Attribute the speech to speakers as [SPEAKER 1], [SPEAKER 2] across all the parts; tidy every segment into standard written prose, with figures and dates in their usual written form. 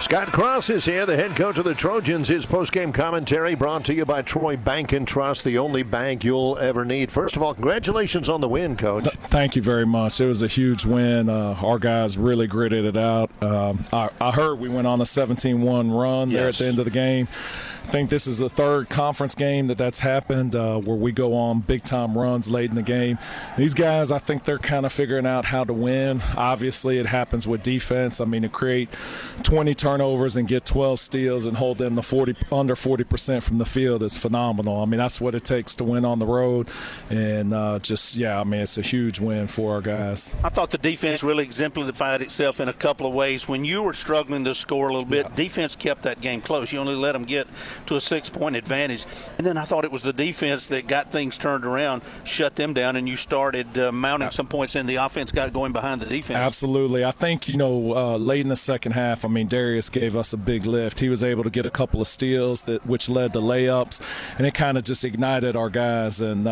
[SPEAKER 1] Scott Cross is here, the head coach of the Trojans. His postgame commentary brought to you by Troy Bank and Trust, the only bank you'll ever need. First of all, congratulations on the win, Coach.
[SPEAKER 2] Thank you very much. It was a huge win. Our guys really gritted it out. I heard we went on a 17-1 run there at the end of the game. I think this is the third conference game that's happened where we go on big-time runs late in the game. These guys, I think they're kind of figuring out how to win. Obviously, it happens with defense. I mean, to create 20 turnovers and get 12 steals and hold them to under 40% from the field is phenomenal. I mean, that's what it takes to win on the road. And it's a huge win for our guys.
[SPEAKER 3] I thought the defense really exemplified itself in a couple of ways. When you were struggling to score a little bit, defense kept that game close. You only let them get to a 6-point advantage. And then I thought it was the defense that got things turned around, shut them down, and you started mounting some points, and the offense got going behind the defense.
[SPEAKER 2] Absolutely. I think, late in the second half, Darius gave us a big lift. He was able to get a couple of steals which led to layups, and it kind of just ignited our guys. And,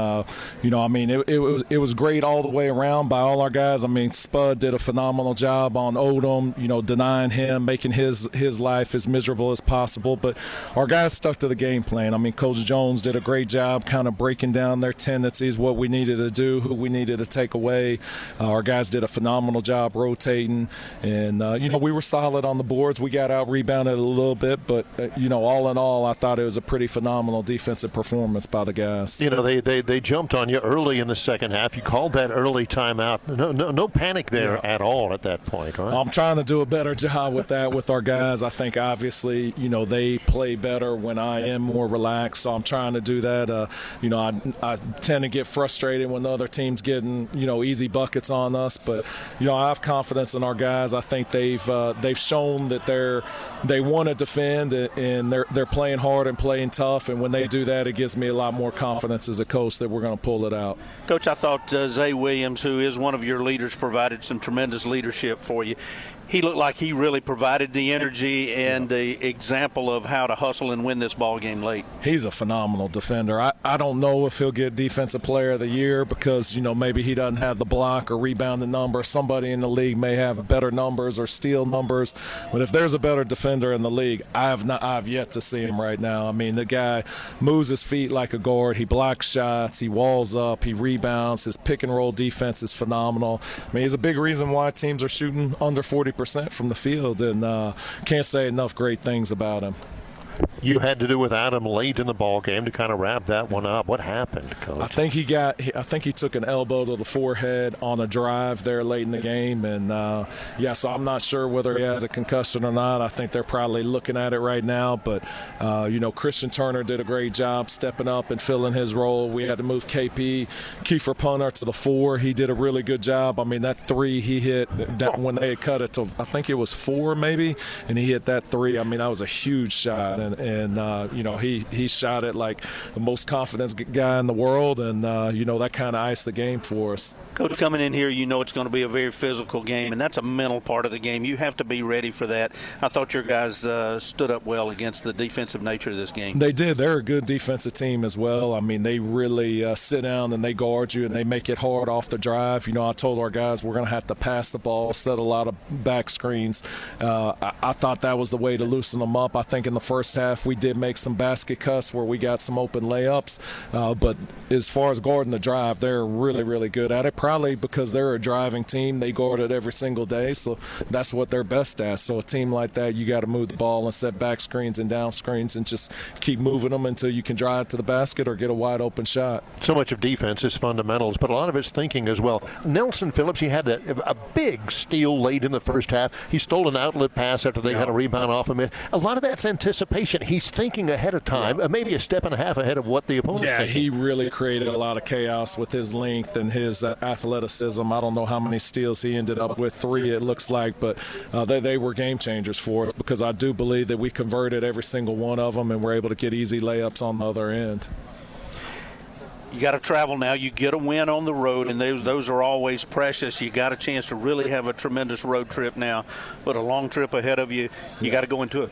[SPEAKER 2] it was great all the way around by all our guys. Spud did a phenomenal job on Odom, denying him, making his life as miserable as possible. But our guys stuck to the game plan. Coach Jones did a great job kind of breaking down their tendencies, what we needed to do, who we needed to take away. Our guys did a phenomenal job rotating. And, we were solid on the boards. We got out-rebounded a little bit. But, all in all, I thought it was a pretty phenomenal defensive performance by the guys.
[SPEAKER 1] They jumped on you early in the second half. You called that early timeout. No panic there at all at that point, right?
[SPEAKER 2] I'm trying to do a better job with that with our guys. I think, obviously, they play better when I am more relaxed, so I'm trying to do that. I tend to get frustrated when the other team's getting, easy buckets on us, but, I have confidence in our guys. I think they've shown that they want to defend, and they're playing hard and playing tough, and when they do that, it gives me a lot more confidence as a coach that we're going to pull it out.
[SPEAKER 3] Coach, I thought Zay Williams, who is one of your leaders, provided some tremendous leadership for you. He looked like he really provided the energy and the example of how to hustle and win this ball game late.
[SPEAKER 2] He's a phenomenal defender. I don't know if he'll get Defensive Player of the Year because, maybe he doesn't have the block or rebounding number. Somebody in the league may have better numbers or steal numbers. But if there's a better defender in the league, I've yet to see him right now. The guy moves his feet like a guard. He blocks shots. He walls up. He rebounds. His pick-and-roll defense is phenomenal. He's a big reason why teams are shooting under 40% from the field, and can't say enough great things about him.
[SPEAKER 1] You had to do without him late in the ball game to kind of wrap that one up. What happened, Coach?
[SPEAKER 2] I think he took an elbow to the forehead on a drive there late in the game, and so I'm not sure whether he has a concussion or not. I think they're probably looking at it right now, but Christian Turner did a great job stepping up and filling his role. We had to move Kiefer Punter to the 4. He did a really good job. That 3 he hit that when they had cut it to, I think it was 4 maybe, and he hit that 3. That was a huge shot, and he shot it like the most confident guy in the world, and that kind of iced the game for us.
[SPEAKER 3] Coach, coming in here, it's going to be a very physical game, and that's a mental part of the game. You have to be ready for that. I thought your guys stood up well against the defensive nature of this game.
[SPEAKER 2] They did. They're a good defensive team as well. They really sit down and they guard you and they make it hard off the drive. I told our guys we're going to have to pass the ball, set a lot of back screens. I thought that was the way to loosen them up. I think in the first half we did make some basket cuts where we got some open layups, but as far as guarding the drive, they're really, really good at it, probably because they're a driving team. They guard it every single day, so that's what they're best at. So a team like that, you got to move the ball and set back screens and down screens and just keep moving them until you can drive to the basket or get a wide open shot.
[SPEAKER 1] So much of defense is fundamentals, but a lot of it's thinking as well. Nelson Phillips, he had a big steal late in the first half. He stole an outlet pass after they had a rebound off him. A lot of that's anticipation. He's thinking ahead of time, maybe a step and a half ahead of what the opponent's thinking.
[SPEAKER 2] He really created a lot of chaos with his length and his athleticism. I don't know how many steals he ended up with, 3 it looks like, but they were game changers for us because I do believe that we converted every single one of them and were able to get easy layups on the other end.
[SPEAKER 3] You got to travel now. You get a win on the road, and those are always precious. You got a chance to really have a tremendous road trip now, but a long trip ahead of you. You got to go into it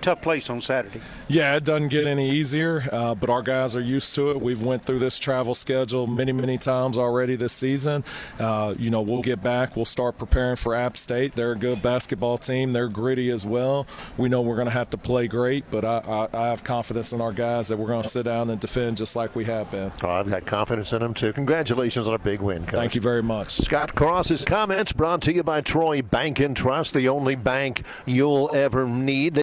[SPEAKER 3] Tough place on Saturday.
[SPEAKER 2] Yeah, it doesn't get any easier, but our guys are used to it. We've went through this travel schedule many times already this season. We'll get back. We'll start preparing for App State. They're a good basketball team. They're gritty as well. We know we're going to have to play great, but I have confidence in our guys that we're going to sit down and defend just like we have been.
[SPEAKER 1] Oh, I've got confidence in them, too. Congratulations on a big win, Coach.
[SPEAKER 2] Thank you very much.
[SPEAKER 1] Scott Cross's comments brought to you by Troy Bank and Trust, the only bank you'll ever need.